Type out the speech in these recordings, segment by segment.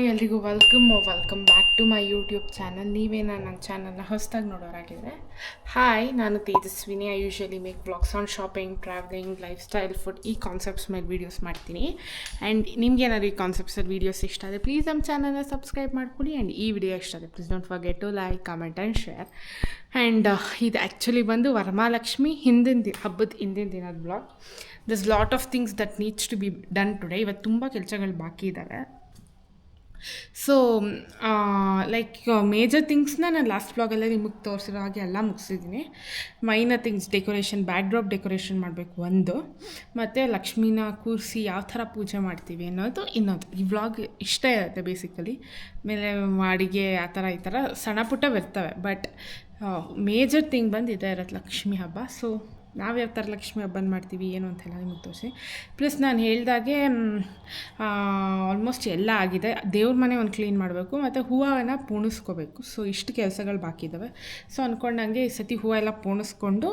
Hi ಎಲ್ರಿಗೂ welcome back to my YouTube channel. ನೀವೇನ ನನ್ನ ಚಾನಲ್ನ ಹೊಸದಾಗಿ ನೋಡೋರಾಗಿದ್ದರೆ ಹಾಯ್, ನಾನು Tejaswini. I usually make blogs on shopping, travelling, lifestyle, food, ಈ ಕಾನ್ಸೆಪ್ಟ್ಸ್ ಮೇಲೆ ವೀಡಿಯೋಸ್ ಮಾಡ್ತೀನಿ. ಆ್ಯಂಡ್ ನಿಮ್ಗೇನಾದ್ರು ಈ ಕಾನ್ಸೆಪ್ಟ್ಸಲ್ಲಿ ವೀಡಿಯೋಸ್ ಇಷ್ಟ ಆದರೆ ಪ್ಲೀಸ್ ನಮ್ಮ ಚಾನಲ್ನ ಸಬ್ಸ್ಕ್ರೈಬ್ ಮಾಡ್ಕೊಳ್ಳಿ. ಆ್ಯಂಡ್ ಈ ವಿಡಿಯೋ ಇಷ್ಟ ಆದರೆ please don't forget to like, comment and share. And ಇದು ಆ್ಯಕ್ಚುಲಿ ಬಂದು ವರಮಹಾಲಕ್ಷ್ಮಿ ಹಬ್ಬದ ಹಿಂದಿನ ದಿನದ blog. This lot of things that needs to be done today. ಇವತ್ತು ತುಂಬ ಕೆಲಸಗಳು ಬಾಕಿ ಇದ್ದಾವೆ. ಸೊ ಲೈಕ್ ಮೇಜರ್ ಥಿಂಗ್ಸ್ನ ನಾನು ಲಾಸ್ಟ್ ಬ್ಲಾಗಲ್ಲೇ ನಿಮಗೆ ತೋರಿಸಿರೋ ಹಾಗೆ ಎಲ್ಲ ಮುಗಿಸಿದ್ದೀನಿ. Minor things, decoration, backdrop decoration ಮಾಡಬೇಕು ಒಂದು, ಮತ್ತು ಲಕ್ಷ್ಮೀನ ಕೂರಿಸಿ ಯಾವ ಥರ ಪೂಜೆ ಮಾಡ್ತೀವಿ ಅನ್ನೋದು ಇನ್ನೊಂದು. ಈ ವ್ಲಾಗ್ ಇಷ್ಟ ಇರುತ್ತೆ ಬೇಸಿಕಲಿ. ಆಮೇಲೆ ಅಡುಗೆ ಆ ಥರ ಈ ಥರ ಸಣ್ಣ ಪುಟ್ಟ ಬರ್ತವೆ. ಬಟ್ ಮೇಜರ್ ಥಿಂಗ್ ಬಂದು ಇದೇ ಇರುತ್ತೆ, ಲಕ್ಷ್ಮೀ ಹಬ್ಬ. ಸೊ ನಾವು ಯಾವ ಥರ ಲಕ್ಷ್ಮೀ ಹಬ್ಬನ ಮಾಡ್ತೀವಿ ಏನು ಅಂತೆಲ್ಲ ನಿಮಗೆ ತೋರಿಸಿ. ಪ್ಲಸ್ ನಾನು ಹೇಳ್ದಾಗೆ ಆಲ್ಮೋಸ್ಟ್ ಎಲ್ಲ ಆಗಿದೆ. ದೇವ್ರ ಮನೆ ಒಂದು ಕ್ಲೀನ್ ಮಾಡಬೇಕು ಮತ್ತು ಹೂವನ್ನು ಪೋಣಿಸ್ಕೋಬೇಕು. ಸೊ ಇಷ್ಟು ಕೆಲಸಗಳು ಬಾಕಿ ಇದ್ದಾವೆ. ಸೊ ಅಂದ್ಕೊಂಡಂಗೆ ಈ ಸತಿ ಹೂವು ಎಲ್ಲ ಪೋಣಿಸ್ಕೊಂಡು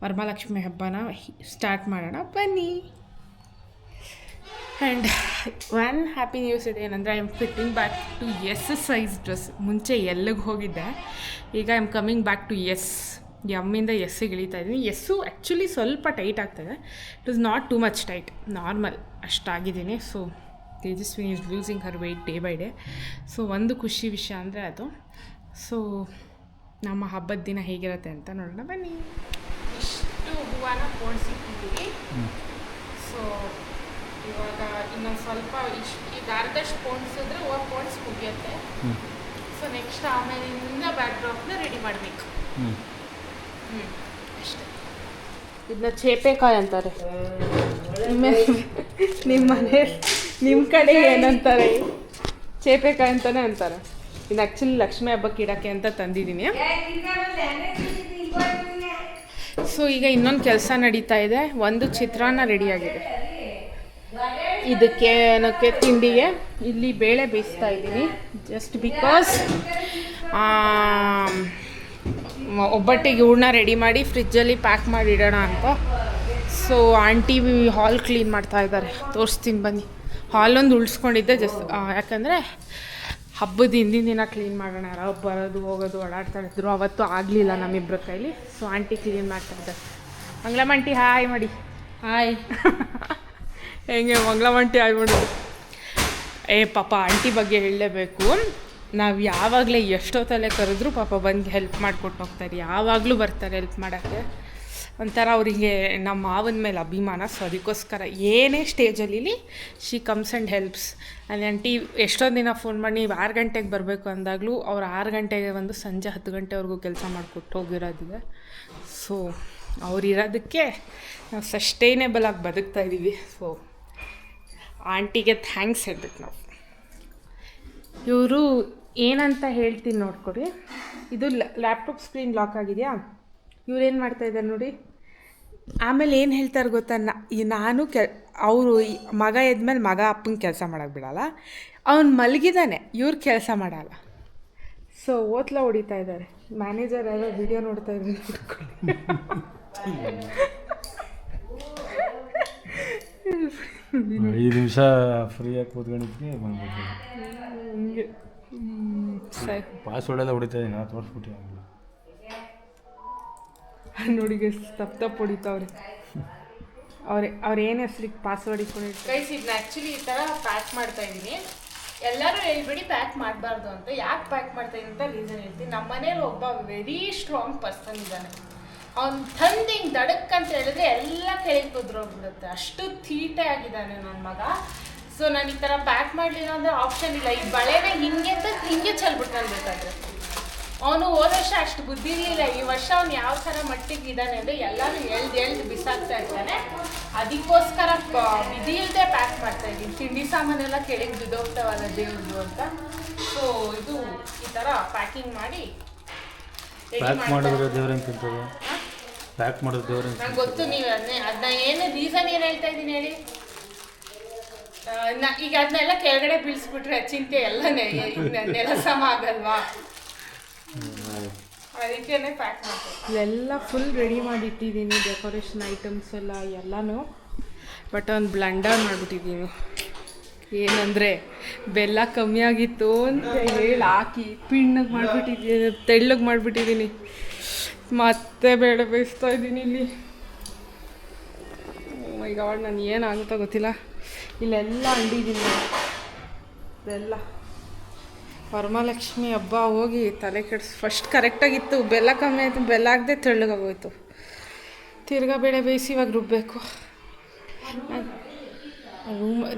ವರಮಹಾಲಕ್ಷ್ಮಿ ಹಬ್ಬನ ಸ್ಟಾರ್ಟ್ ಮಾಡೋಣ ಬನ್ನಿ. ಆ್ಯಂಡ್ ಒನ್ ಹ್ಯಾಪಿ ನ್ಯೂಸ್ ಇದೆ ಏನಂದರೆ, I am fitting back to S size dress. ಮುಂಚೆ ಎಲ್ಲಿಗೆ ಹೋಗಿದ್ದೆ, ಈಗ I am coming back to S. ಎಮ್ಮಿಂದ ಎಸ್ಸಿಗೆ ಇಳಿತಾ ಇದ್ದೀನಿ. ಎಸ್ಸು ಆ್ಯಕ್ಚುಲಿ ಸ್ವಲ್ಪ ಟೈಟ್ ಆಗ್ತಾಯಿದೆ. It is not too much tight, normal ಅಷ್ಟಾಗಿದ್ದೀನಿ. So Tejaswini is losing her weight day by day. So ಒಂದು ಖುಷಿ ವಿಷಯ ಅಂದರೆ ಅದು. ಸೊ ನಮ್ಮ ಹಬ್ಬದ ದಿನ ಹೇಗಿರುತ್ತೆ ಅಂತ ನೋಡೋಣ ಬನ್ನಿ. ಇಷ್ಟು ಹೂವನ್ನ ಪೋಣಿಸಿಟ್ಟಿದ್ದೀವಿ. ಸೊ ಇವಾಗ ಇನ್ನೊಂದು ಸ್ವಲ್ಪ ಇದು ಅರ್ಧಷ್ಟು ಪೋಣಿಸಿದ್ರೆ ಹೂವು ಪೋಣಿಸಿ ಮುಗಿಯುತ್ತೆ. ಸೊ ನೆಕ್ಸ್ಟ್ ಆಮೇಲೆ ಇಂದ ಬ್ಯಾಕ್ ಡ್ರಾಪ್ನ ರೆಡಿ ಮಾಡಬೇಕು. ಅಷ್ಟೇ. ಇದನ್ನ ಚೇಪೆಕಾಯಿ ಅಂತಾರೆ. ನಿಮ್ಮ ಮನೆ ನಿಮ್ಮ ಕಡೆ ಏನಂತಾರೆ? ಚೇಪೆಕಾಯಿ ಅಂತಲೇ ಅಂತಾರೆ. ಇದು ಆ್ಯಕ್ಚುಲಿ ಲಕ್ಷ್ಮೀ ಹಬ್ಬಕ್ಕೆ ಇಡೋಕ್ಕೆ ಅಂತ ತಂದಿದ್ದೀನಿ. ಸೊ ಈಗ ಇನ್ನೊಂದು ಕೆಲಸ ನಡೀತಾ ಇದೆ. ಒಂದು ಚಿತ್ರಾನ್ನ ರೆಡಿಯಾಗಿದೆ. ಇದಕ್ಕೆ ಏನಕ್ಕೆ ತಿಂಡಿಗೆ ಇಲ್ಲಿ ಬೇಳೆ ಬೇಯಿಸ್ತಾ ಇದ್ದೀನಿ. ಜಸ್ಟ್ ಬಿಕಾಸ್ ಒಬ್ಬಟ್ಟಿಗೆ ಹೂರಣ ರೆಡಿ ಮಾಡಿ ಫ್ರಿಜ್ಜಲ್ಲಿ ಪ್ಯಾಕ್ ಮಾಡಿ ಇಡೋಣ ಅಂತ. ಸೊ ಆಂಟಿ ಹಾಲ್ ಕ್ಲೀನ್ ಮಾಡ್ತಾ ಇದ್ದಾರೆ, ತೋರಿಸ್ತೀನಿ ಬನ್ನಿ. ಹಾಲೊಂದು ಉಳಿಸ್ಕೊಂಡಿದ್ದೆ ಜಸ್ಟ್ ಯಾಕಂದರೆ ಹಬ್ಬದ ಹಿಂದಿನ ದಿನ ಕ್ಲೀನ್ ಮಾಡೋಣ. ಯಾರೋ ಬರೋದು ಹೋಗೋದು ಓಡಾಡ್ತಾ ಇದ್ರು, ಅವತ್ತು ಆಗಲಿಲ್ಲ ನಮ್ಮಿಬ್ಬರ ಕೈಲಿ. ಸೊ ಆಂಟಿ ಕ್ಲೀನ್ ಮಾಡ್ತಾ ಇದ್ದಾರೆ. ಮಂಗಳಮ್ಮ ಆಂಟಿ ಹಾಯ್ ಮಾಡಿ. ಹಾಯ್. ಹೆಂಗೆ ಮಂಗಳಮ್ಮ ಆಂಟಿ ಹಾಯ್ ಮಾಡೋದು? ಪಾಪ ಆಂಟಿ ಬಗ್ಗೆ ಹೇಳಲೇಬೇಕು. ನಾವು ಯಾವಾಗಲೇ ಎಷ್ಟೊತ್ತಲ್ಲೇ ಕರೆದ್ರೂ ಪಾಪ ಬಂದು ಹೆಲ್ಪ್ ಮಾಡಿಕೊಟ್ಟು ಹೋಗ್ತಾರೆ. ಯಾವಾಗಲೂ ಬರ್ತಾರೆ ಹೆಲ್ಪ್ ಮಾಡೋಕ್ಕೆ. ಒಂಥರ ಅವರಿಗೆ ನಮ್ಮ ಮಾವನ ಮೇಲೆ ಅಭಿಮಾನ. ಸೊ ಅದಕ್ಕೋಸ್ಕರ ಏನೇ ಸ್ಟೇಜಲ್ಲಿ ಶಿ ಕಮ್ಸ್ ಆ್ಯಂಡ್ ಹೆಲ್ಪ್ಸ್. ಅಲ್ಲಿ ಆಂಟಿ ಎಷ್ಟೊಂದು ದಿನ ಫೋನ್ ಮಾಡಿ ನೀವು 6 ಗಂಟೆಗೆ ಬರಬೇಕು ಅಂದಾಗಲೂ ಅವ್ರು 6 ಗಂಟೆಗೆ ಬಂದು ಸಂಜೆ 10 ಗಂಟೆವರೆಗೂ ಕೆಲಸ ಮಾಡಿಕೊಟ್ಟು ಹೋಗಿರೋದಿದೆ. ಸೊ ಅವರಿರೋದಕ್ಕೆ ನಾವು ಸಸ್ಟೈನೇಬಲ್ ಆಗಿ ಬದುಕ್ತಾ ಇದ್ದೀವಿ. ಸೊ ಆಂಟಿಗೆ ಥ್ಯಾಂಕ್ಸ್ ಹೇಳ್ಬೇಕು ನಾವು. ಇವರು ಏನಂತ ಹೇಳ್ತೀನಿ ನೋಡ್ಕೊಡಿ. ಇದು ಲ್ಯಾಪ್ಟಾಪ್ ಸ್ಕ್ರೀನ್ ಲಾಕ್ ಆಗಿದೆಯಾ? ಇವ್ರೇನು ಮಾಡ್ತಾಯಿದ್ದಾರೆ ನೋಡಿ. ಆಮೇಲೆ ಏನು ಹೇಳ್ತಾರೆ ಗೊತ್ತಾ, ನಾನು ಅವರು ಮಗ ಎದ್ಮೇಲೆ ಮಗ ಅಪ್ಪನ ಕೆಲಸ ಮಾಡೋಕ್ಕೆ ಬಿಡಲ್ಲ. ಅವನು ಮಲಗಿದ್ದಾನೆ, ಇವ್ರು ಕೆಲಸ ಮಾಡಲ್ಲ. ಸೊ ಓತ್ಲ ಹೊಡಿತಾ ಇದ್ದಾರೆ. ಮ್ಯಾನೇಜರ್ ಯಾರೋ ವಿಡಿಯೋ ನೋಡ್ತಾ ಇದ್ದಾರೆ ನೋಡ್ಕೊಳ್ಳಿ. 5 ನಿಮಿಷ ಫ್ರೀಯಾಗಿ ಕೂತ್ಕೊಂಡಿದ್ವಿ ಬಂದ್ಬಿಟ್ಟು. ಹಂಗೆ ಪಾಸ್ವರ್ಡ್ ಎಲ್ಲ ಹೊಡಿತಾ ಇದ್ದೀನಿ, ತೋರಿಸ್ಬಿಟ್ಟು ನೋಡಿ ತಪ್ಪು ಹೊಡಿತಾವ್ರೆ. ಅವ್ರು ಏನು ಹೆಸ್ರಿಗೆ ಪಾಸ್ವರ್ಡ್ ಇಟ್ಕೊಂಡಿರ್ತಾರೆ. ಗೈಸ್ ಇದನ್ನ ಆ್ಯಕ್ಚುಲಿ ಈ ಥರ ಪ್ಯಾಕ್ ಮಾಡ್ತಾ ಇದ್ದೀನಿ. ಎಲ್ಲರೂ ಹೇಳ್ಬಿಡಿ ಪ್ಯಾಕ್ ಮಾಡಬಾರ್ದು ಅಂತ. ಯಾಕೆ ಪ್ಯಾಕ್ ಮಾಡ್ತಾ ಇದ್ದೀನಿ ಅಂತ ರೀಸನ್ ಹೇಳ್ತೀನಿ. ನಮ್ಮ ಮನೇಲಿ ಒಬ್ಬ ವೆರಿ ಸ್ಟ್ರಾಂಗ್ ಪರ್ಸನ್ ಇದ್ದಾನೆ. ಅವ್ನು ತಂದು ಹಿಂಗೆ ದಡಕ್ಕೆ ಅಂತ ಹೇಳಿದ್ರೆ ಎಲ್ಲ ಕೆಳಗೆ ಕುದ್ರೋಗ್ಬಿಡುತ್ತೆ. ಅಷ್ಟು ತೀಟೆ ಆಗಿದ್ದಾನೆ ನನ್ನ ಮಗ. ಸೊ ನಾನು ಈ ಥರ ಪ್ಯಾಕ್ ಮಾಡಲಿಲ್ಲ ಅಂದರೆ ಆಪ್ಷನ್ ಇಲ್ಲ. ಈ ಬಳೆನ ಹಿಂಗೆ ಚೆಲ್ಬಿಟ್ಟು ನಾನು ಬೇಕಾದ್ರೆ. ಅವನು ಹೋದ ವರ್ಷ ಅಷ್ಟು ಬುದ್ಧಿ ಇರಲಿಲ್ಲ. ಈ ವರ್ಷ ಅವ್ನು ಯಾವ ಥರ ಮಟ್ಟಿಗೆ ಇದ್ದಾನೆ ಅಂದರೆ ಎಲ್ಲರೂ ಎಳ್ದು ಬಿಸಾಕ್ತಾ ಇದ್ದಾನೆ. ಅದಕ್ಕೋಸ್ಕರ ವಿಧಿ ಇಲ್ಲದೆ ಪ್ಯಾಕ್ ಮಾಡ್ತಾ ಇದ್ದೀನಿ. ತಿಂಡಿ ಸಾಮಾನೆಲ್ಲ ಕೆಳಗೆ ಬಿದ್ದೋಗ್ತಾವಲ್ಲ ದೇವ್ರದ್ದು ಅಂತ. ಸೊ ಇದು ಈ ಥರ ಪ್ಯಾಕಿಂಗ್ ಮಾಡಿ ಪ್ಯಾಕ್ ಮಾಡಿದ್ರೆ ದೇವ್ರಂತ ತಿಂತದೆ. ಪ್ಯಾಕ್ ಮಾಡಿದ್ರೆ ದೇವ್ರಂತ ನಂಗೆ ಗೊತ್ತು. ನೀವು ಅದನ್ನ ಏನು ರೀಸನ್ ಏನು ಹೇಳ್ತಾ ಇದ್ದೀನಿ ಹೇಳಿ. ಈಗ ಅದನ್ನೆಲ್ಲ ಕೆಳಗಡೆ ಬೀಳಿಸ್ಬಿಟ್ರೆ ಚಿಂತೆ ಎಲ್ಲ ನೆಲಸಮ ಆಗಲ್ವಾ? ಅದಕ್ಕೇನೆ ಪ್ಯಾಕ್ ಮಾಡ್ತೀನಿ. ಇಲ್ಲೆಲ್ಲ ಫುಲ್ ರೆಡಿ ಮಾಡಿ ಇಟ್ಟಿದ್ದೀನಿ, ಡೆಕೋರೇಷನ್ ಐಟಮ್ಸ್ ಎಲ್ಲನೂ. ಬಟ್ ಒಂದು ಬ್ಲೆಂಡರ್ ಮಾಡಿಬಿಟ್ಟಿದ್ದೀನಿ. ಏನಂದರೆ ಬೆಲ್ಲ ಕಮ್ಮಿ ಆಗಿತ್ತು ಅಂತ ಹೇಳಿ ಹಾಕಿ ಪಿಣ್ಣಗೆ ಮಾಡಿಬಿಟ್ಟಿದ್ದೀನಿ, ತೆಳ್ಳಗೆ ಮಾಡಿಬಿಟ್ಟಿದ್ದೀನಿ. ಮತ್ತೆ ಬೇಳೆ ಬೇಯಿಸ್ತಾ ಇದ್ದೀನಿ ಇಲ್ಲಿ. ಈಗ ನಾನು ಏನಾಗುತ್ತೋ ಗೊತ್ತಿಲ್ಲ. ಇಲ್ಲೆಲ್ಲ ಅಂಡಿದ್ದೀನಿ ಬೆಲ್ಲ. ವರಮಹಾಲಕ್ಷ್ಮಿ ಹಬ್ಬ ಹೋಗಿ ತಲೆ ಕೆಡಿಸ್. ಫಸ್ಟ್ ಕರೆಕ್ಟಾಗಿತ್ತು, ಬೆಲ್ಲ ಕಮ್ಮಿ ಆಯಿತು, ಬೆಲ್ಲ ಆಗದೆ ತೆಳ್ಳಗಾಗೋಯ್ತು. ತಿರ್ಗಾ ಬೇಳೆ ಬೇಯಿಸಿ ಇವಾಗ ರುಬ್ಬಬೇಕು.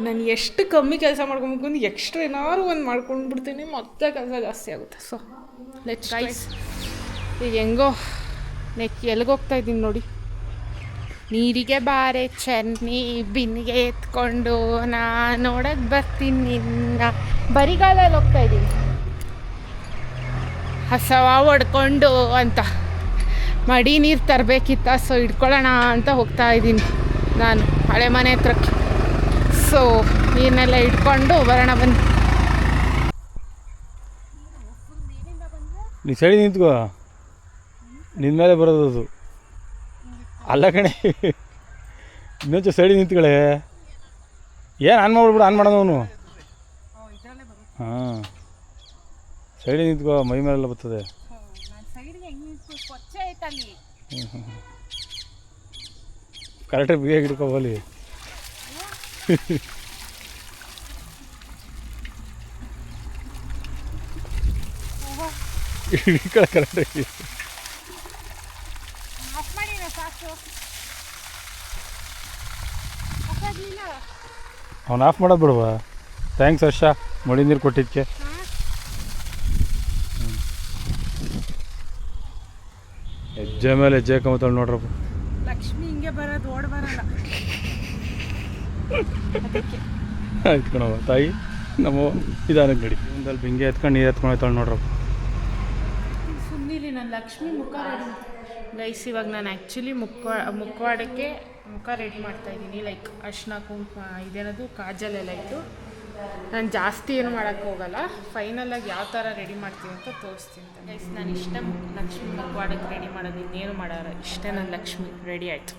ನಾನು ಎಷ್ಟು ಕಮ್ಮಿ ಕೆಲಸ ಮಾಡ್ಕೊಬೇಕು ಅಂದ್ರೆ ಎಕ್ಸ್ಟ್ರಾ ಏನಾದ್ರು ಒಂದು ಮಾಡ್ಕೊಂಡು ಬಿಡ್ತೀನಿ, ಮತ್ತೆ ಕೆಲಸ ಜಾಸ್ತಿ ಆಗುತ್ತೆ. So let's rise. ಈಗ ಹೆಂಗೋ ಎಲ್ಲಿಗೋಗ್ತಾ ಇದ್ದೀನಿ ನೋಡಿ. ನೀರಿಗೆ ಬಾರೆ ಚೆನ್ನಿ ಬಿನ್ನಿಗೆ ಎತ್ಕೊಂಡು ನಾನು ನೋಡಕ್ಕೆ ಬರ್ತೀನಿ ನಿನ್ನ. ಬರಿಗಾಲಲ್ಲಿ ಹೋಗ್ತಾ ಇದ್ದೀನಿ, ಹಸವ ಹೊಡ್ಕೊಂಡು ಅಂತ. ಮಡಿ ನೀರು ತರಬೇಕಿತ್ತ, ಸೊ ಇಟ್ಕೊಳ್ಳೋಣ ಅಂತ ಹೋಗ್ತಾ ಇದ್ದೀನಿ ನಾನು ಹಳೆ ಮನೆ ಹತ್ರಕ್ಕೆ. ಸೊ ನೀರನ್ನೆಲ್ಲ ಇಟ್ಕೊಂಡು ಬರೋಣ ಬನ್ನಿ. ನೀ ಸೈಡ್ ನಿಂತ್ಕೋ, ನಿನ್ನ ಮೇಲೆ ಬರೋದು ಅದು. ಅಲ್ಲ ಕಣೆ, ಇನ್ನೊಂಚು ಸೈಡಿಗೆ ನಿಂತ್ಕೊಳ್ಳೆ. ಏನು ಆನ್ ಮಾಡ್ಬಿಡು, ಆನ್ ಮಾಡೋದು ಅವನು. ಹಾಂ, ಸೈಡಿಗೆ ನಿಂತ್ಕೋ, ಮೈ ಮೇಲೆಲ್ಲ ಬರ್ತದೆ. ಕರೆಕ್ಟಾಗಿ ಬಿಗಿಯಾಗಿ ಹಿಡ್ಕೋ ಬೋಲಿ. ಕರೆಕ್ಟಾಗಿ ಅವ್ನು ಆಫ್ ಮಾಡೋದು ಬಿಡುವ. ಥ್ಯಾಂಕ್ಸ್ ಹರ್ಷ, ಮಡಿ ನೀರು ಕೊಟ್ಟಿದ್ದಕ್ಕೆ. ಹೆಜ್ಜೆ ಮೇಲೆ ಹೆಜ್ಜೆ ಕಮ್ಮತ್ತಳು ನೋಡ್ರಪ್ಪ. ಲಕ್ಷ್ಮಿ ಹಿಂಗೆ ಬರೋದು, ಓಡ್ ಬರಲ್ಲ. ಆಯ್ತು ಕಣವ ತಾಯಿ, ನಮ್ಮ ನಿಧಾನಕ್ಕೆ ನಡಿ. ಒಂದಲ್ಲಿ ಹಿಂಗೆ ಎತ್ಕೊಂಡು ನೀರು ಎತ್ಕೊಂಡು ಹೋಯ್ತಾಳೆ ನೋಡ್ರಪ್ಪ. ಸುಮ್ಮನಿಲಿ ನಾನು ಲಕ್ಷ್ಮಿ ಮುಖ ರೆಡಿ ಗೈಸ್. ಇವಾಗ ನಾನು ಆ್ಯಕ್ಚುಲಿ ಮುಖವಾಡಕ್ಕೆ ಮುಖ ರೆಡಿ ಮಾಡ್ತಾಯಿದ್ದೀನಿ. ಲೈಕ್ ಅರ್ಶಿನ ಕುಂಕುಮ ಇದೇನದು ಕಾಜಲೆಲ್ಲ ಇತ್ತು. ನಾನು ಜಾಸ್ತಿ ಏನು ಮಾಡೋಕ್ಕೆ ಹೋಗಲ್ಲ, ಫೈನಲಾಗಿ ಯಾವ ಥರ ರೆಡಿ ಮಾಡ್ತೀನಿ ಅಂತ ತೋರಿಸ್ತೀನಿ ಗೈಸ್. ನಾನು ಇಷ್ಟ ಲಕ್ಷ್ಮಿ ಮುಖವಾಡಕ್ಕೆ ರೆಡಿ ಮಾಡೋದು, ಇನ್ನೇನು ಮಾಡೋರು ಇಷ್ಟೇ. ನನ್ನ ಲಕ್ಷ್ಮಿ ರೆಡಿ ಆಯಿತು.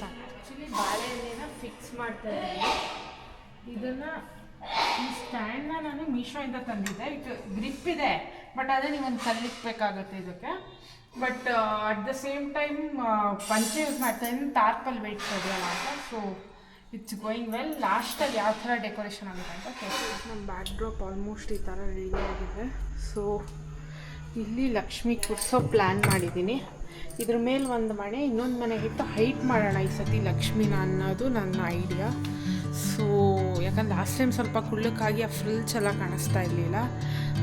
ಆ್ಯಕ್ಚುಲಿ ಬಾಳೆಹಣ್ಣಿನ ಫಿಕ್ಸ್ ಮಾಡ್ತಾ ಇದ್ದೀನಿ. ಇದನ್ನು ಈ ಸ್ಟ್ಯಾಂಡ್ನ ನಾನು ಮೀಶೋಯಿಂದ ತಂದಿದ್ದೆ. ಇದು ಗ್ರಿಪ್ ಇದೆ, ಬಟ್ ಅದೇ ನೀವೊಂದು ಕಲ್ಲಿಕ್ಬೇಕಾಗುತ್ತೆ ಇದಕ್ಕೆ. But at the same time ಪಂಚೆ ಯೂಸ್ ಮಾಡ್ತಾಯಿದ್ದೀನಿ, ತಾರ್ಪಲ್ ವೆಯ್ಟ್ ಕೊಡೋಣ ಅಂತ. So it's going well. ಲಾಸ್ಟಲ್ಲಿ ಯಾವ ಥರ ಡೆಕೋರೇಷನ್ ಆಗುತ್ತೆ ಅಂತ ತೋರಿಸಿ. ನಮ್ಮ ಬ್ಯಾಕ್ ಡ್ರಾಪ್ ಆಲ್ಮೋಸ್ಟ್ ಈ ಥರ ರೆಡಿ ಆಗಿದೆ. ಸೊ ಇಲ್ಲಿ ಲಕ್ಷ್ಮಿ ಕೂರಿಸೋ ಪ್ಲ್ಯಾನ್ ಮಾಡಿದ್ದೀನಿ. ಇದ್ರ ಮೇಲೆ ಒಂದು ಮನೆ, ಇನ್ನೊಂದು ಮನೆಗಿತ್ತು ಹೈಟ್ ಮಾಡೋಣ ಈ ಸತಿ ಲಕ್ಷ್ಮಿನ ಅನ್ನೋದು ನನ್ನ ಐಡಿಯಾ. ಸೊ ಯಾಕಂದ್ರೆ ಲಾಸ್ಟ್ ಟೈಮ್ ಸ್ವಲ್ಪ ಕುಳ್ಳಕ್ಕಾಗಿ ಆ ಫ್ರಿಲ್ಸ್ ಎಲ್ಲ ಕಾಣಿಸ್ತಾ ಇರಲಿಲ್ಲ.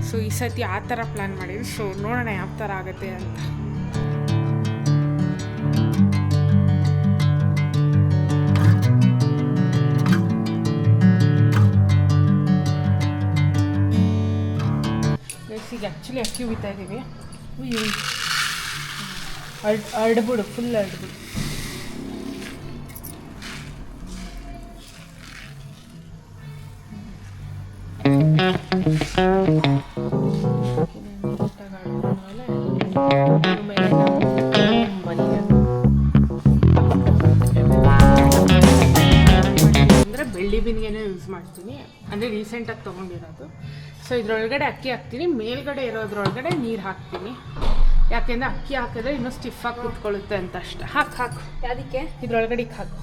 ಸೊ ಈ ಸತಿ ಆ ಥರ ಪ್ಲ್ಯಾನ್ ಮಾಡಿದ್ವಿ. ಸೊ ನೋಡೋಣ ಯಾವ ಥರ ಆಗುತ್ತೆ ಅಂತ. ಈಗ ಆ್ಯಕ್ಚುಲಿ ಅಕ್ಕಿ ಉಯ್ತಾ ಇದ್ದೀವಿ. ಅರ್ಡ್ಬಿಡು, ಫುಲ್ ಅರ್ಡ್ಬಿಡು. ಅಂದರೆ ಬೆಳ್ಳಿ ಬಿನ್ಗೆನೇ ಯೂಸ್ ಮಾಡ್ತೀನಿ, ಅಂದರೆ ರೀಸೆಂಟಾಗಿ ತೊಗೊಂಡಿರೋದು. ಸೊ ಇದ್ರೊಳಗಡೆ ಅಕ್ಕಿ ಹಾಕ್ತೀನಿ, ಮೇಲ್ಗಡೆ ಇರೋದ್ರೊಳಗಡೆ ನೀರು ಹಾಕ್ತೀನಿ. ಯಾಕೆಂದರೆ ಅಕ್ಕಿ ಹಾಕಿದ್ರೆ ಇನ್ನೂ ಸ್ಟಿಫಾಗಿ ಕುತ್ಕೊಳ್ಳುತ್ತೆ ಅಂತ ಅಷ್ಟೆ. ಹಾಕು ಅದಕ್ಕೆ ಇದ್ರೊಳಗಡೆ ಹಾಕು.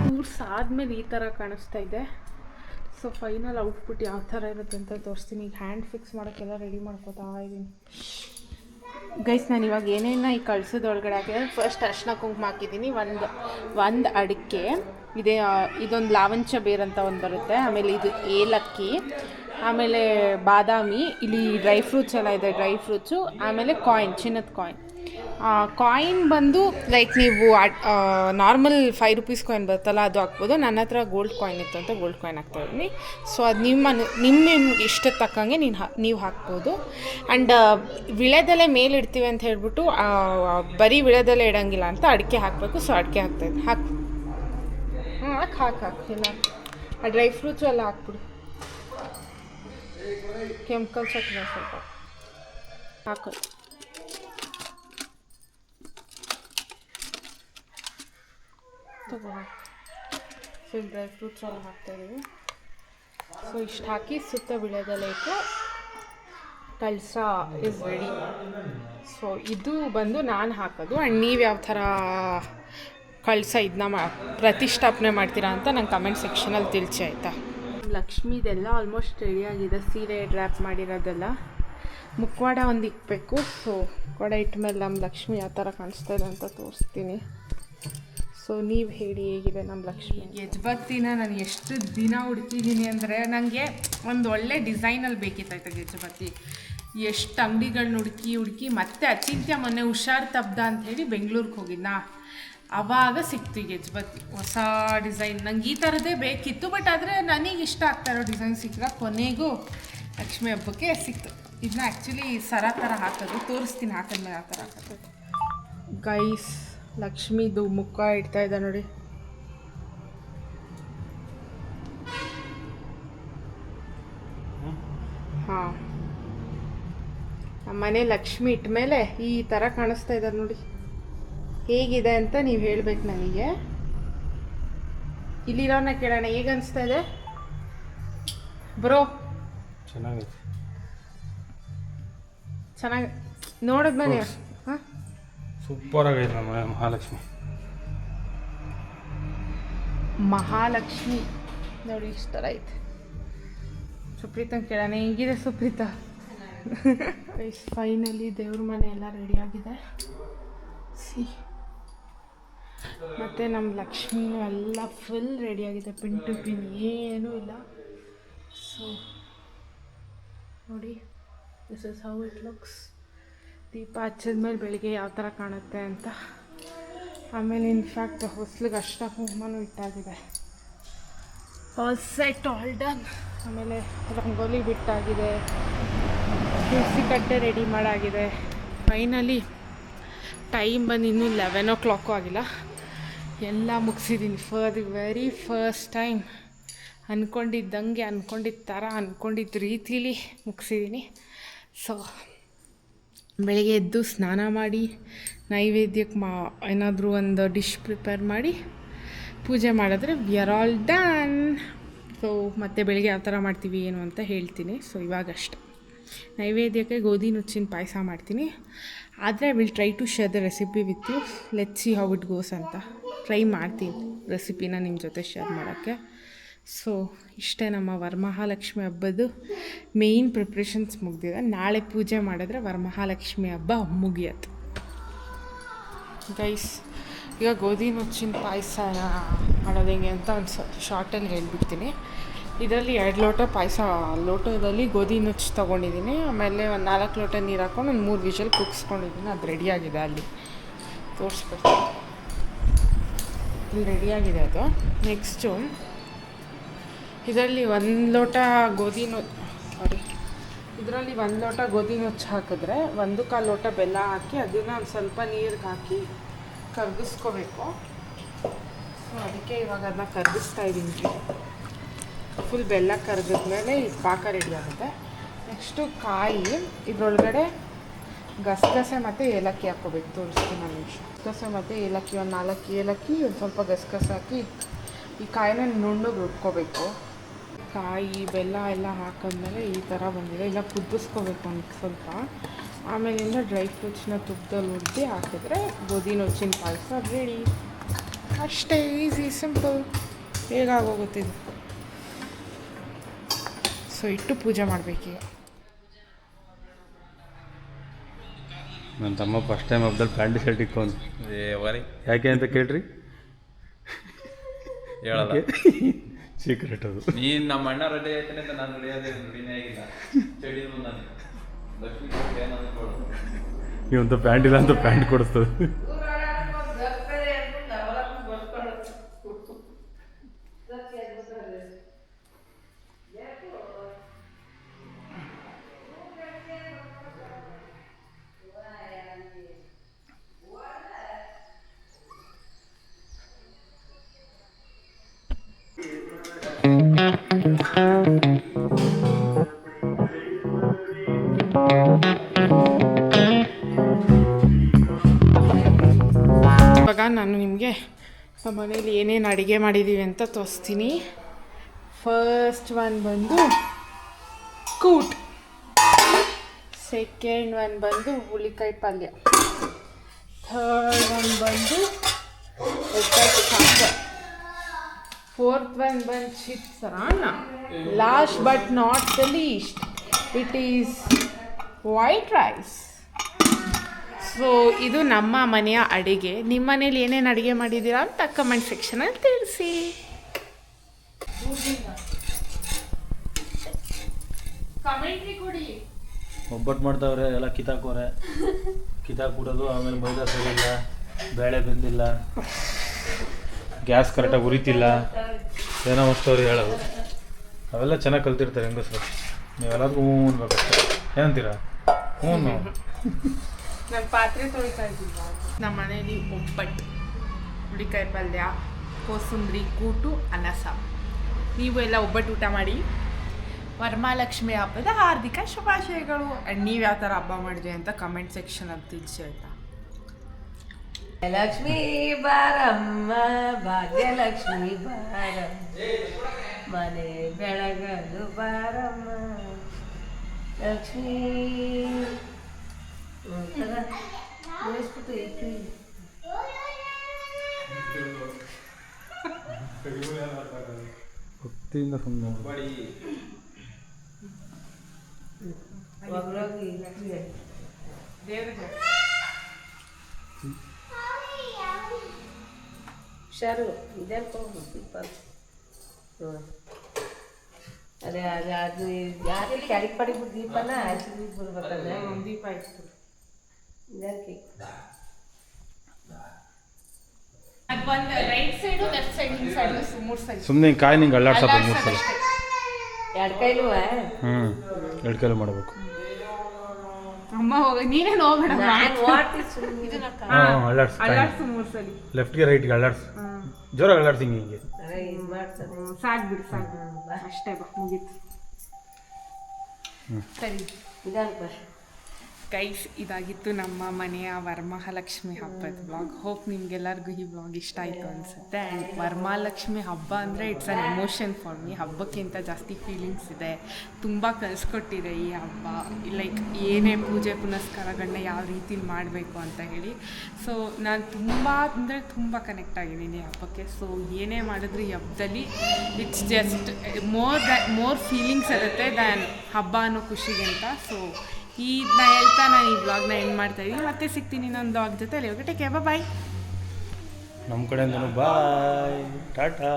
ಕೂರ್ಸಾದ್ಮೇಲೆ ಈ ಥರ ಕಾಣಿಸ್ತಾ ಇದೆ. ಸೊ ಫೈನಲ್ ಔಟ್ಪುಟ್ ಯಾವ ಥರ ಇರುತ್ತೆ ಅಂತ ತೋರಿಸ್ತೀನಿ. ಈಗ ಹ್ಯಾಂಡ್ ಫಿಕ್ಸ್ ಮಾಡೋಕ್ಕೆಲ್ಲ ರೆಡಿ ಮಾಡ್ಕೋತಾ ಇದ್ದೀನಿ ಗೈಸ್. ನಾನು ಇವಾಗ ಏನೇನ ಈ ಕಳ್ಸೋದೊಳಗಡೆ ಹಾಕಿದ್ರೆ ಫಸ್ಟ್ ಅರ್ಶಿನ ಕುಂಕುಮ ಹಾಕಿದ್ದೀನಿ. ಒಂದು ಅಡಿಕೆ ಇದೆ, ಇದೊಂದು ಲಾವಂಚ ಬೇರ್ ಅಂತ ಒಂದು ಬರುತ್ತೆ. ಆಮೇಲೆ ಇದು ಏಲಕ್ಕಿ, ಆಮೇಲೆ ಬಾದಾಮಿ, ಇಲ್ಲಿ ಡ್ರೈ ಫ್ರೂಟ್ಸ್ ಎಲ್ಲ ಇದೆ, ಡ್ರೈ ಫ್ರೂಟ್ಸು. ಆಮೇಲೆ ಕಾಯಿನ್, ಚಿನ್ನದ ಕಾಯಿನ್ ಬಂದು ಲೈಕ್ ನೀವು ನಾರ್ಮಲ್ 5 ರೂಪೀಸ್ ಕಾಯಿನ್ ಬರುತ್ತಲ್ಲ ಅದು ಹಾಕ್ಬೋದು. ನನ್ನ ಹತ್ರ ಗೋಲ್ಡ್ ಕಾಯಿನ್ ಇತ್ತು ಅಂತ ಗೋಲ್ಡ್ ಕಾಯಿನ್ ಹಾಕ್ತಾಯಿದ್ದೀನಿ. ಸೊ ಅದು ನಿಮ್ಮ ಇಷ್ಟಕ್ಕೆ ತಕ್ಕಂಗೆ ನೀವು ಹಾಕ್ಬೋದು. ಆ್ಯಂಡ್ ವಿಳೆದೆಲೆ ಮೇಲೆ ಇಡ್ತೀವಿ ಅಂತ ಹೇಳ್ಬಿಟ್ಟು ಬರೀ ವಿಳೆದೆಲೆ ಇಡೋಂಗಿಲ್ಲ ಅಂತ ಅಡಿಕೆ ಹಾಕಬೇಕು. ಸೊ ಅಡಿಕೆ ಹಾಕ್ತಾಯಿದ್ದೀನಿ. ಹಾಕು ಎಲ್ಲ ಆ ಡ್ರೈ ಫ್ರೂಟ್ಸು ಎಲ್ಲ ಹಾಕ್ಬಿಡು. ಕೆಮಿಕಲ್ಸ್ ಹಾಕಿದ್ರೆ ಸ್ವಲ್ಪ ಹಾಕೋದು. ತಗೋ. ಸೊ ಡ್ರೈ ಫ್ರೂಟ್ಸ್ ಎಲ್ಲ ಹಾಕ್ತಾಯಿದ್ದೀವಿ. ಸೊ ಇಷ್ಟು ಹಾಕಿ ಸುತ್ತ ಬಿಡೋದೆಲ್ಲ ಇಟ್ಟರೆ ಕಳಸ ಇಸ್ ರೆಡಿ. ಸೊ ಇದು ಬಂದು ನಾನು ಹಾಕೋದು. ಆ್ಯಂಡ್ ನೀವು ಯಾವ ಥರ ಕಳಸ ಇದನ್ನ ಪ್ರತಿಷ್ಠಾಪನೆ ಮಾಡ್ತೀರಾ ಅಂತ ನಂಗೆ ಕಮೆಂಟ್ ಸೆಕ್ಷನಲ್ಲಿ ತಿಳಿಸಿ ಆಯಿತಾ. ಲಕ್ಷ್ಮೀದೆಲ್ಲ ಆಲ್ಮೋಸ್ಟ್ ರೆಡಿಯಾಗಿದೆ. ಸೀರೆ ಡ್ರ್ಯಾಪ್ ಮಾಡಿರೋದೆಲ್ಲ. ಮುಖವಾಡ ಒಂದು ಇಕ್ಬೇಕು. ಸೊ ಕೊಡ ಇಟ್ಟ ಮೇಲೆ ನಮ್ಮ ಲಕ್ಷ್ಮಿ ಯಾವ ಥರ ಕಾಣಿಸ್ತಾ ಇದೆ ಅಂತ ತೋರಿಸ್ತೀನಿ. ಸೊ ನೀವು ಹೇಳಿ ಹೇಗಿದೆ ನಮ್ಮ ಲಕ್ಷ್ಮಿ. ಗೆಜ್ಬತ್ತಿನ ನಾನು ಎಷ್ಟು ದಿನ ಹುಡುಕಿದ್ದೀನಿ ಅಂದರೆ ನನಗೆ ಒಂದು ಒಳ್ಳೆ ಡಿಸೈನಲ್ಲಿ ಬೇಕಿತ್ತಾಯ್ತು ಗೆಜ್ಬತ್ತಿ. ಎಷ್ಟು ಅಂಗಡಿಗಳನ್ನ ಹುಡುಕಿ ಮತ್ತೆ ಅಚಿಂತ್ಯ ಮೊನ್ನೆ ಹುಷಾರು ತಬ್ದ ಅಂಥೇಳಿ ಬೆಂಗಳೂರಿಗೆ ಹೋಗಿದ್ನಾ, ಆವಾಗ ಸಿಕ್ತು ಈ ಗೆಜ್ಬತ್ತಿ. ಹೊಸ ಡಿಸೈನ್ ನಂಗೆ ಈ ಥರದ್ದೇ ಬೇಕಿತ್ತು. ಬಟ್ ಆದರೆ ನನಗೆ ಇಷ್ಟ ಆಗ್ತಾ ಇರೋ ಡಿಸೈನ್ ಸಿಕ್ಕಿದ ಕೊನೆಗೂ ಲಕ್ಷ್ಮಿ ಹಬ್ಬಕ್ಕೆ ಸಿಕ್ತು. ಇದನ್ನ ಆ್ಯಕ್ಚುಲಿ ಸರ ಥರ ಹಾಕೋದು, ತೋರಿಸ್ತೀನಿ ಹಾಕಿದ್ಮೇಲೆ ಆ ಥರ ಹಾಕೋದು. ಗೈಸ್, ಲಕ್ಷ್ಮಿದು ಮುಖ ಇಡ್ತಾ ಇದ್ದ ನೋಡಿ. ಹಾಂ, ನಮ್ಮ ಮನೆ ಲಕ್ಷ್ಮಿ ಇಟ್ಟ ಮೇಲೆ ಈ ಥರ ಕಾಣಿಸ್ತಾ ಇದ್ದಾರೆ ನೋಡಿ. ಹೇಗಿದೆ ಅಂತ ನೀವು ಹೇಳ್ಬೇಕು ನನಗೆ. ಇಲ್ಲಿರೋನ ಕೇಳೋಣ, ಹೇಗೆ ಅನಿಸ್ತಾ ಇದೆ ಬ್ರೋ? ಚೆನ್ನಾಗಿದೆ, ಚೆನ್ನಾಗಿ ನೋಡಿದ್ಮೇಲೆ ಹಾಂ ಸೂಪರ್ ಆಗೈತೆ ನಮ್ಮ ಮಹಾಲಕ್ಷ್ಮಿ. ಮಹಾಲಕ್ಷ್ಮಿ ನೋಡಿ ಇಷ್ಟು ಥರ ಐತೆ. ಸುಪ್ರೀತಂಗೆ ಕೇಳೋಣ, ಹೆಂಗಿದೆ ಸುಪ್ರೀತಾ? ಫೈನಲಿ ದೇವ್ರ ಮನೆ ಎಲ್ಲ ರೆಡಿಯಾಗಿದೆ. ಮತ್ತು ನಮ್ಮ ಲಕ್ಷ್ಮಿನೂ ಎಲ್ಲ ಫುಲ್ ರೆಡಿಯಾಗಿದೆ, ಪಿನ್ ಟು ಪಿನ್ ಏನೂ ಇಲ್ಲ. ಸೊ ನೋಡಿ, this is how it looks. ದೀಪ ಹಚ್ಚಿದ್ಮೇಲೆ ಬೆಳಿಗ್ಗೆ ಯಾವ ಥರ ಕಾಣುತ್ತೆ ಅಂತ. ಆಮೇಲೆ ಇನ್ಫ್ಯಾಕ್ಟ್ ಹೊಸ್ಲಿಗೆ ಅಷ್ಟ ಕುಂಕುಮನೂ ಇಟ್ಟಾಗಿದೆ. All set, all done. ಆಮೇಲೆ ರಂಗೋಲಿ ಬಿಟ್ಟಾಗಿದೆ, ತುಳಸಿ ಕಟ್ಟೆ ರೆಡಿ ಮಾಡಾಗಿದೆ. ಫೈನಲಿ ಟೈಮ್ ಬಂದು ಇನ್ನೂ 11 o'clock ಆಗಿಲ್ಲ. ಎಲ್ಲ ಮುಗಿಸಿದ್ದೀನಿ for the very first time. ಅಂದ್ಕೊಂಡಿದ್ದಂಗೆ, ಅಂದ್ಕೊಂಡಿದ್ದ ಥರ, ಅಂದ್ಕೊಂಡಿದ್ದ ರೀತಿಲಿ ಮುಗಿಸಿದ್ದೀನಿ. ಸೊ ಬೆಳಿಗ್ಗೆ ಎದ್ದು ಸ್ನಾನ ಮಾಡಿ ನೈವೇದ್ಯಕ್ಕೆ ಏನಾದರೂ ಒಂದು ಡಿಶ್ ಪ್ರಿಪೇರ್ ಮಾಡಿ ಪೂಜೆ ಮಾಡಿದ್ರೆ we are all done. So ಮತ್ತೆ ಬೆಳಿಗ್ಗೆ ಯಾವ ಥರ ಮಾಡ್ತೀವಿ ಏನು ಅಂತ ಹೇಳ್ತೀನಿ. ಸೊ ಇವಾಗಷ್ಟೆ ನೈವೇದ್ಯಕ್ಕೆ ಗೋಧಿ ನುಚ್ಚಿನ ಪಾಯಸ ಮಾಡ್ತೀನಿ. ಆದರೆ I will try to share the recipe with you. Let's see how it goes ಅಂತ ಟ್ರೈ ಮಾಡ್ತೀನಿ ರೆಸಿಪಿನ ನಿಮ್ಮ ಜೊತೆ ಶೇರ್ ಮಾಡೋಕ್ಕೆ. ಸೊ ಇಷ್ಟೇ ನಮ್ಮ ವರಮಹಾಲಕ್ಷ್ಮಿ ಹಬ್ಬದ್ದು ಮೇಯ್ನ್ ಪ್ರಿಪ್ರೇಷನ್ಸ್ ಮುಗ್ದಿದೆ. ನಾಳೆ ಪೂಜೆ ಮಾಡಿದ್ರೆ ವರಮಹಾಲಕ್ಷ್ಮಿ ಹಬ್ಬ ಮುಗಿಯತ್ತೆ ಗೈಸ್. ಈಗ ಗೋಧಿ ನುಚ್ಚಿನ ಪಾಯಸ ಮಾಡೋದು ಹೆಂಗೆ ಅಂತ ಒಂದು ಶಾರ್ಟಲ್ಲಿ ಹೇಳ್ಬಿಡ್ತೀನಿ. ಇದರಲ್ಲಿ 2 ಲೋಟ ಪಾಯಸ, ಲೋಟದಲ್ಲಿ ಗೋಧಿ ನುಚ್ಚು ತೊಗೊಂಡಿದ್ದೀನಿ. ಆಮೇಲೆ ಒಂದು 4 ಲೋಟ ನೀರು ಹಾಕ್ಕೊಂಡು ಒಂದು 3 ವಿಷಲ್ ಕುಗ್ಸ್ಕೊಂಡಿದ್ದೀನಿ. ಅದು ರೆಡಿಯಾಗಿದೆ, ಅಲ್ಲಿ ತೋರಿಸ್ಬಿಡ್ತೀನಿ. ಇಲ್ಲಿ ರೆಡಿಯಾಗಿದೆ ಅದು. ನೆಕ್ಸ್ಟು ಇದರಲ್ಲಿ 1 ಲೋಟ ಗೋಧಿ ಇದರಲ್ಲಿ 1 ಲೋಟ ಗೋಧಿ ನುಚ್ಚು ಹಾಕಿದ್ರೆ 1.25 ಲೋಟ ಬೆಲ್ಲ ಹಾಕಿ ಅದನ್ನು ಒಂದು ಸ್ವಲ್ಪ ನೀರಿಗೆ ಹಾಕಿ ಕರಗಿಸ್ಕೋಬೇಕು. ಸೊ ಅದಕ್ಕೆ ಇವಾಗ ಅದನ್ನ ಕರಗಿಸ್ತಾ ಇದ್ದೀನಿ. ಫುಲ್ ಬೆಲ್ಲ ಕರಗಿದ್ಮೇಲೆ ಈ ಪಾಕ ರೆಡಿ ಆಗುತ್ತೆ. ನೆಕ್ಸ್ಟು ಕಾಯಿ, ಇದರೊಳಗಡೆ ಗಸಗಸೆ ಮತ್ತು ಏಲಕ್ಕಿ ಹಾಕ್ಕೋಬೇಕು. ತೋರಿಸ್ತೀನಿ ನಾನು ನಿಮಿಷ. ಗಸಗಸೆ ಮತ್ತು ಏಲಕ್ಕಿ, ಒಂದು 4 ಏಲಕ್ಕಿ, ಒಂದು ಸ್ವಲ್ಪ ಗಸಗಸೆ ಹಾಕಿ ಈ ಕಾಯಿನ ನುಣ್ಣಗೆ ರುಬ್ಕೋಬೇಕು. ಕಾಯಿ ಬೆಲ್ಲ ಎಲ್ಲ ಹಾಕಿದ್ಮೇಲೆ ಈ ಥರ ಬಂದಿದೆ. ಇಲ್ಲ ಕುದಿಸ್ಕೋಬೇಕು ಒಂದು ಸ್ವಲ್ಪ. ಆಮೇಲಿಂದ ಡ್ರೈ ಫ್ರೂಟ್ಸ್ನ ತುಪ್ಪದಲ್ಲಿ ಹುರಿದು ಹಾಕಿದ್ರೆ ಗೋಧಿ ನುಚ್ಚಿನ ಪಾಯಸ ರೆಡಿ. ಅಷ್ಟೇ, ಈಸಿ, ಸಿಂಪಲ್, ಬೇಗಾಗೋಗುತ್ತಿದ್ದು. ಸೊ ಇಟ್ಟು ಪೂಜೆ ಮಾಡಬೇಕೀಗ. ನನ್ನ ತಮ್ಮ ಫಸ್ಟ್ ಟೈಮ್ ಹಬ್ಬದಲ್ಲಿ ಪ್ಯಾಂಟ್ ಶರ್ಟ್ ಇಕ್ಕೊಂಡು ಯಾಕೆ ಅಂತ ಕೇಳ್ರಿ. ಹೇಳಲ್ಲ, ಸೀಕ್ರೆಟ್ ಅದು. ನೀನು ನಮ್ಮ ಅಣ್ಣ ರೆಡಿ ಆಯ್ತಾನೆ ಅಂತ ನಾನು ರೆಡಿಯಾದೆ, ರೆಡಿನೇ ಆಗಿಲ್ಲ. ಚಳಿದ್ರು ನಾನು ಲಕ್ಷ್ಮೀ ಇವಂತ ಪ್ಯಾಂಟ್ ಇಲ್ಲ ಅಂತ ಪ್ಯಾಂಟ್ ಕೊಡಿಸ್ತದೆ. ಇವಾಗ ನಾನು ನಿಮಗೆ ನಮ್ಮ ಮನೇಲಿ ಏನೇನು ಅಡುಗೆ ಮಾಡಿದ್ದೀವಿ ಅಂತ ತೋರಿಸ್ತೀನಿ. ಫಸ್ಟ್ ಒನ್ ಬಂದು ಕೂಟ್, ಸೆಕೆಂಡ್ ಒನ್ ಬಂದು ಹುಳಿಕಾಯಿ ಪಲ್ಯ, ಥರ್ಡ್ ಒನ್ ಬಂದು ಒಬ್ಬಟ್ಟು ಸಾಂಬಾರ್, ಫೋರ್ತ್ ಒನ್ ಬಂದು ಚಿತ್ರಾನ್ನ, last but not the least it is white rice. So ಇದು ನಮ್ಮ ಮನೆಯ ಅಡುಗೆ. ನಿಮ್ಮ ಮನೇಲಿ ಏನೇನು ಅಡುಗೆ ಮಾಡಿದ್ದೀರಾ ಅಂತ ಕಮೆಂಟ್ ಸೆಕ್ಷನಲ್ಲಿ ತಿಳಿಸಿ. ಕಮೆಂಟ್ರಿ ಕೊಡಿ. ಒಬ್ಬಟ್ಟು ಮಾಡ್ತಾವ್ರೆ, ಎಲ್ಲ ಕಿತ್ತಾಕ್ಬಿಡೋದು, ಆಮೇಲೆ ಮೈದಾ ಸರಿ ಇಲ್ಲ, ಬೇಳೆ ಬೆಂದಿಲ್ಲ, ಗ್ಯಾಸ್ ಕರೆಕ್ಟಾಗಿ ಉರಿತಿಲ್ಲ, ಏನೋ ಸ್ಟೋರಿ ಹೇಳೋದು. ಅವೆಲ್ಲ ಚೆನ್ನಾಗಿ ಕಲ್ತಿರ್ತಾರೆ ಹೆಂಗಸರು. ನೀವೆಲ್ಲರಿಗೂ ಹ್ಞೂ ಅನ್ಬೇಕಷ್ಟೆ. ಏನಂತೀರಾ? ಹ್ಞೂ. ನಾನು ಪಾತ್ರೆ ತೊಳಿತಾ ಇದ್ದೀವಿ. ನಮ್ಮ ಮನೇಲಿ ಒಬ್ಬಟ್ಟು, ಹುಳಿಕಾಯಿ ಪಲ್ಯ, ಕೋಸಂಬರಿ, ಕೂಟು, ಅನ್ನ ಸಾರು. ನೀವು ಎಲ್ಲ ಒಬ್ಬಟ್ಟು ಊಟ ಮಾಡಿ. ವರಮಹಾಲಕ್ಷ್ಮಿ ಹಬ್ಬದ ಹಾರ್ದಿಕ ಶುಭಾಶಯಗಳು. ಆ್ಯಂಡ್ ನೀವು ಯಾವ ಥರ ಹಬ್ಬ ಮಾಡಿದ್ರಿ ಅಂತ ಕಮೆಂಟ್ ಸೆಕ್ಷನಲ್ಲಿ ತಿಳಿಸಿ ಆಯಿತಾ. ಲಕ್ಷ್ಮೀ ಬಾರಮ್ಮ, ಭಾಗ್ಯಲಕ್ಷ್ಮಿ ಬಾರಮ್ಮ, ಮನೆ ಬೆಳಗಲು ಬಾರಮ್ಮ ಲಕ್ಷ್ಮೀ. ಭಕ್ತಿಯಿಂದ ಸುಮ್ಮನೆ ಹುಷಾರು ಇದಕ್ಕೆ ದೀಪ. ಅದೇ ಅದು ಅದು ಯಾರು ಕೆಳಗೆ ಪಡಿಬಿಟ್ಟು ದೀಪನ ಆಚೆ ಬರ್ಬೇಕಂದ್ರೆ ದೀಪ ಇತ್ತು. ಇದಕ್ಕೆ ಅದು ಒಂದು ರೈಟ್ ಸೈಡು ಲೆಫ್ಟ್ ಸೈಡ್ ಹಿಂಗೆ ಸೈಡ್ ಮೂರು ಸೈಡ್ ಸುಮ್ಮನೆ ಕಾಯಿ ನಿಂಗೆ ಅಳ್ಳಾಡ್ಸಪ್ಪ 3 ಸಲ. ಎರಡು ಕೈಲೂ 2 ಕೈಲಿ ಮಾಡಬೇಕು. ಅಮ್ಮ ಹೋಗ, ನೀನೇನು ಹೋಗ್ಬೇಡ. ಅಳ್ಳಾಡ್ಸು, ಅಲ್ಲಾಡ್ಸು 3 ಸಲ. ಲೆಫ್ಟ್ಗೆ ರೈಟ್ಗೆ ಅಳ್ಳಾಡ್ಸು, ಜೋರಾಗಿ ಅಳ್ಳಾಡ್ಸಿ ಹಿಂಗೆ. ಸಾಕು ಬಿಡು, ಸಾಕು ಅಷ್ಟೇ. ಬಾ, ಮುಗೀತು. ಸರಿ ಗೈಸ್, ಇದಾಗಿತ್ತು ನಮ್ಮ ಮನೆಯ ವರಮಹಾಲಕ್ಷ್ಮಿ ಹಬ್ಬದ ವ್ಲಾಗ್. ಹೋಪ್ ನಿಮ್ಗೆಲ್ಲರಿಗೂ ಈ ವ್ಲಾಗ್ ಇಷ್ಟ ಆಯಿತು ಅನಿಸುತ್ತೆ. ಆ್ಯಂಡ್ ವರಮಹಾಲಕ್ಷ್ಮಿ ಹಬ್ಬ ಅಂದರೆ it's an emotion for me. ಹಬ್ಬಕ್ಕಿಂತ ಜಾಸ್ತಿ ಫೀಲಿಂಗ್ಸ್ ಇದೆ. ತುಂಬ ಕಲಿಸ್ಕೊಟ್ಟಿದೆ ಈ ಹಬ್ಬ. ಲೈಕ್ ಏನೇ ಪೂಜೆ ಪುನಸ್ಕಾರಗಳನ್ನ ಯಾವ ರೀತಿ ಮಾಡಬೇಕು ಅಂತ ಹೇಳಿ. ಸೊ ನಾನು ತುಂಬ ಕನೆಕ್ಟ್ ಆಗಿದ್ದೀನಿ ಈ ಹಬ್ಬಕ್ಕೆ. ಸೊ ಏನೇ ಮಾಡಿದ್ರು ಈ ಹಬ್ಬದಲ್ಲಿ ಇಟ್ಸ್ ಜಸ್ಟ್ ಮೋರ್ ಫೀಲಿಂಗ್ಸ್ ಇರುತ್ತೆ ದ್ಯಾನ್ ಹಬ್ಬ ಅನ್ನೋ ಖುಷಿಗಿಂತ. ಸೊ ಇದನ್ನ ಹೇಳ್ತಾ ನಾನು ಈ ವ್ಲಾಗ್ನ ಎಂಡ್ ಮಾಡ್ತಾಯಿದ್ದೀನಿ. ಮತ್ತೆ ಸಿಗ್ತೀನಿ ಇನ್ನೊಂದು ವ್ಲಾಗ್ ಜೊತೆ. ಅಲ್ಲಿ ಹೋಗಿ ಟೇಕ್ ಕೇರ್, ಬಾಯ್. ನಮ್ಮ ಕಡೆಯಿಂದನೂ ಬಾಯ್, ಟಾಟಾ.